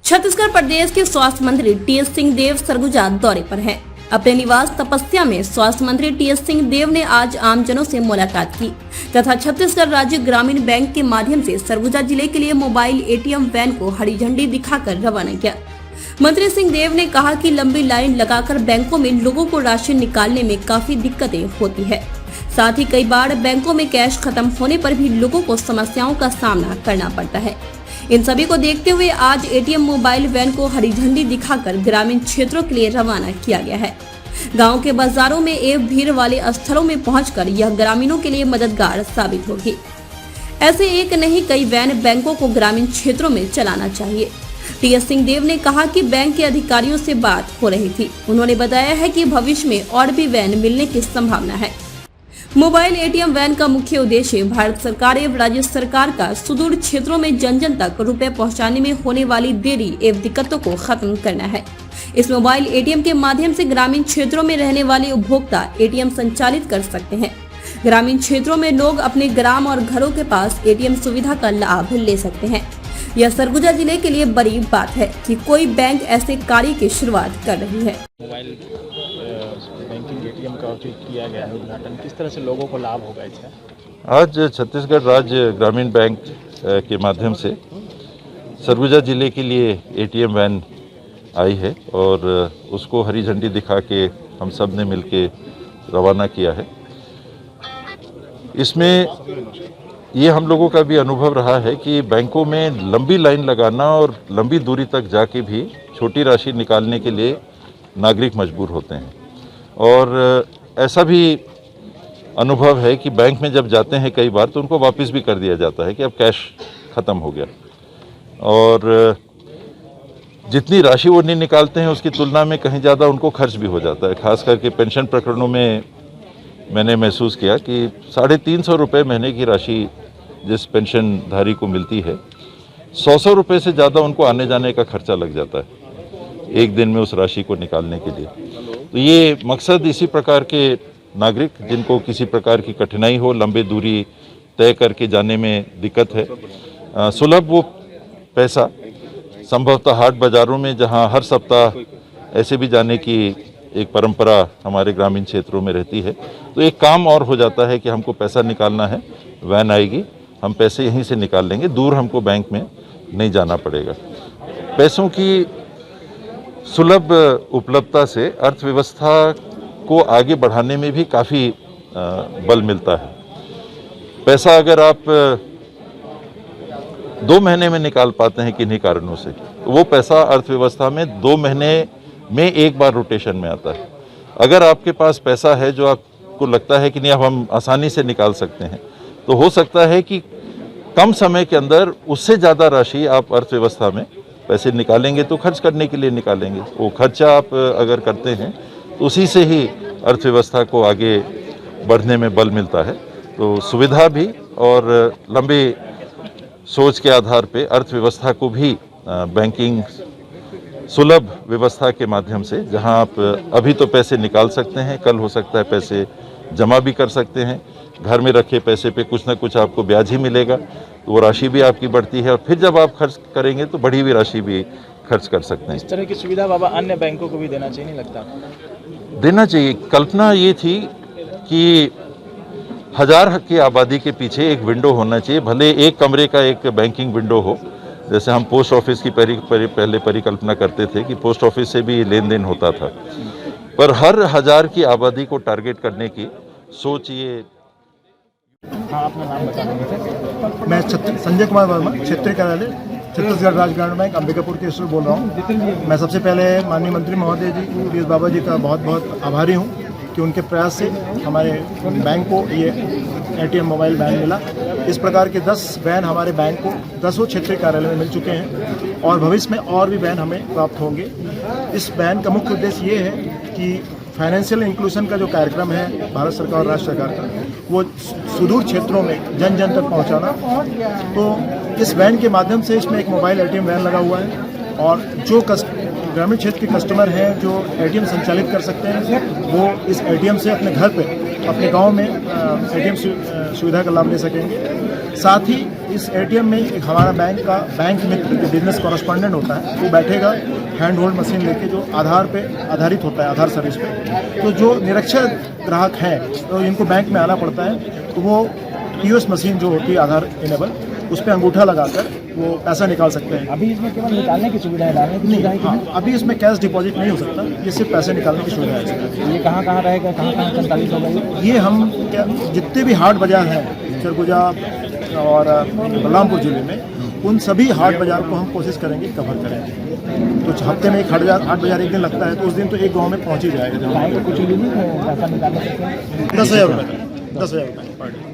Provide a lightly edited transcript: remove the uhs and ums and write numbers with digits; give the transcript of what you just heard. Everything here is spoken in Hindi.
छत्तीसगढ़ प्रदेश के स्वास्थ्य मंत्री टीएस सिंहदेव सरगुजा दौरे पर हैं। अपने निवास तपस्या में स्वास्थ्य मंत्री टीएस सिंहदेव ने आज आमजनों से मुलाकात की तथा छत्तीसगढ़ राज्य ग्रामीण बैंक के माध्यम से सरगुजा जिले के लिए मोबाइल एटीएम वैन को हरी झंडी दिखाकर रवाना किया। मंत्री सिंहदेव ने कहा कि लंबी लाइन लगाकर बैंकों में लोगों को राशि निकालने में काफी दिक्कतें होती है। साथ ही कई बार बैंकों में कैश खत्म होने पर भी लोगों को समस्याओं का सामना करना पड़ता है। इन सभी को देखते हुए आज एटीएम मोबाइल वैन को हरी झंडी दिखाकर ग्रामीण क्षेत्रों के लिए रवाना किया गया है। गांव के बाजारों में एवं भीड़ वाले स्थलों में पहुंचकर यह ग्रामीणों के लिए मददगार साबित होगी। ऐसे एक नहीं कई वैन बैंकों को ग्रामीण क्षेत्रों में चलाना चाहिए। टीएस सिंहदेव ने कहा कि बैंक के अधिकारियों से बात हो रही थी। उन्होंने बताया है कि भविष्य में और भी वैन मिलने की संभावना है। मोबाइल एटीएम वैन का मुख्य उद्देश्य भारत सरकार एवं राज्य सरकार का सुदूर क्षेत्रों में जन जन तक रुपए पहुंचाने में होने वाली देरी एवं दिक्कतों को खत्म करना है। इस मोबाइल एटीएम के माध्यम से ग्रामीण क्षेत्रों में रहने वाले उपभोक्ता एटीएम संचालित कर सकते हैं। ग्रामीण क्षेत्रों में लोग अपने ग्राम और घरों के पास एटीएम सुविधा का लाभ ले सकते हैं। यह सरगुजा जिले के लिए बड़ी बात है कि कोई बैंक ऐसे कार्य की शुरुआत कर रही है। मोबाइल बैंकिंग एटीएम का जो किया गया है उद्घाटन, किस तरह से लोगों को लाभ होगा इसका? आज छत्तीसगढ़ राज्य ग्रामीण बैंक के माध्यम से सरगुजा जिले के लिए एटीएम वैन आई है और उसको हरी झंडी दिखा के हम सब ने मिलके रवाना किया है। इसमें ये हम लोगों का भी अनुभव रहा है कि बैंकों में लंबी लाइन लगाना और लंबी दूरी तक जाके भी छोटी राशि निकालने के लिए नागरिक मजबूर होते हैं। और ऐसा भी अनुभव है कि बैंक में जब जाते हैं कई बार तो उनको वापस भी कर दिया जाता है कि अब कैश ख़त्म हो गया, और जितनी राशि वो नहीं निकालते हैं उसकी तुलना में कहीं ज़्यादा उनको खर्च भी हो जाता है। खास करके पेंशन प्रकरणों में मैंने महसूस किया कि 350 रुपये महीने की राशि जिस पेंशनधारी को मिलती है, 100 रुपये से ज़्यादा उनको आने जाने का खर्चा लग जाता है एक दिन में उस राशि को निकालने के लिए। तो ये मकसद इसी प्रकार के नागरिक जिनको किसी प्रकार की कठिनाई हो, लंबे दूरी तय करके जाने में दिक्कत है, सुलभ वो पैसा संभवतः हाट बाज़ारों में जहां हर सप्ताह ऐसे भी जाने की एक परंपरा हमारे ग्रामीण क्षेत्रों में रहती है, तो एक काम और हो जाता है कि हमको पैसा निकालना है, वैन आएगी, हम पैसे यहीं से निकाल लेंगे, दूर हमको बैंक में नहीं जाना पड़ेगा। पैसों की सुलभ उपलब्धता से अर्थव्यवस्था को आगे बढ़ाने में भी काफ़ी बल मिलता है। पैसा अगर आप 2 महीने में निकाल पाते हैं किन्हीं कारणों से, तो वो पैसा अर्थव्यवस्था में 2 महीने में एक बार रोटेशन में आता है। अगर आपके पास पैसा है जो आपको लगता है कि नहीं अब हम आसानी से निकाल सकते हैं, तो हो सकता है कि कम समय के अंदर उससे ज़्यादा राशि आप अर्थव्यवस्था में पैसे निकालेंगे तो खर्च करने के लिए निकालेंगे। वो खर्चा आप अगर करते हैं तो उसी से ही अर्थव्यवस्था को आगे बढ़ने में बल मिलता है। तो सुविधा भी और लंबी सोच के आधार पे अर्थव्यवस्था को भी बैंकिंग सुलभ व्यवस्था के माध्यम से, जहां आप अभी तो पैसे निकाल सकते हैं, कल हो सकता है पैसे जमा भी कर सकते हैं, घर में रखे पैसे पे कुछ ना कुछ आपको ब्याज ही मिलेगा, तो वो राशि भी आपकी बढ़ती है और फिर जब आप खर्च करेंगे तो बढ़ी हुई राशि भी खर्च कर सकते हैं। इस तरह की सुविधा बाबा अन्य बैंकों को भी देना चाहिए, नहीं लगता? देना चाहिए। कल्पना ये थी कि 1000 की आबादी के पीछे एक विंडो होना चाहिए, भले एक कमरे का एक बैंकिंग विंडो हो, जैसे हम पोस्ट ऑफिस की पहले परिकल्पना करते थे कि पोस्ट ऑफिस से भी लेन देन होता था, पर हर 1000 की आबादी को टारगेट करने की सोच ये। हाँ, अपना नाम बता देंगे। मैं संजय कुमार वर्मा, क्षेत्रीय कार्यालय छत्तीसगढ़ राज्य ग्रामीण बैंक अंबिकापुर के से बोल रहा हूँ। मैं सबसे पहले माननीय मंत्री महोदय जी टीएस बाबा जी का बहुत बहुत आभारी हूँ कि उनके प्रयास से हमारे बैंक को ये एटीएम मोबाइल वैन मिला। इस प्रकार के 10 वैन हमारे बैंक को 10 क्षेत्रीय कार्यालय में मिल चुके हैं और भविष्य में और भी वैन हमें प्राप्त होंगे। इस वैन का मुख्य उद्देश्य ये है कि फाइनेंशियल इंक्लूजन का जो कार्यक्रम है भारत सरकार और राज्य सरकार का, वो सुदूर क्षेत्रों में जन जन तक पहुंचाना। तो इस वैन के माध्यम से इसमें एक मोबाइल एटीएम वैन लगा हुआ है और जो ग्रामीण क्षेत्र के कस्टमर हैं जो एटीएम संचालित कर सकते हैं, वो इस एटीएम से अपने घर पे, अपने गांव में एटीएम सुविधा का लाभ ले सकेंगे। साथ ही इस एटीएम में एक हमारा बैंक मित्र जो बिजनेस कॉरेस्पॉन्डेंट होता है वो बैठेगा हैंड होल्ड मशीन लेके जो आधार पे आधारित होता है, आधार सर्विस पे। तो जो निरक्षर ग्राहक हैं तो इनको बैंक में आना पड़ता है, तो वो पीओएस मशीन जो होती है आधार इनेबल, उस पर अंगूठा लगाकर वो पैसा निकाल सकते हैं। अभी इसमें केवल निकालने की सुविधा है, डालने की सुविधा है कि हाँ, अभी इसमें कैश डिपॉजिट नहीं हो सकता, ये सिर्फ पैसे निकालने की सुविधा है। नहीं? ये कहाँ कहाँ रहेगा, कहाँ कहाँ संचालित होगा? ये हम क्या जितने भी हाट बाजार हैं सरगुजा और बलरामपुर जिले में, उन सभी हाट बाजार को हम कोशिश करेंगे कवर करेंगे। तो हफ्ते में एक हाट बाजार एक दिन लगता है, तो उस दिन तो एक गांव में पहुंच ही जाएगा। कुछ लिमिट है पैसा निकालने सकते हैं? 10,000 रुपये पर डे।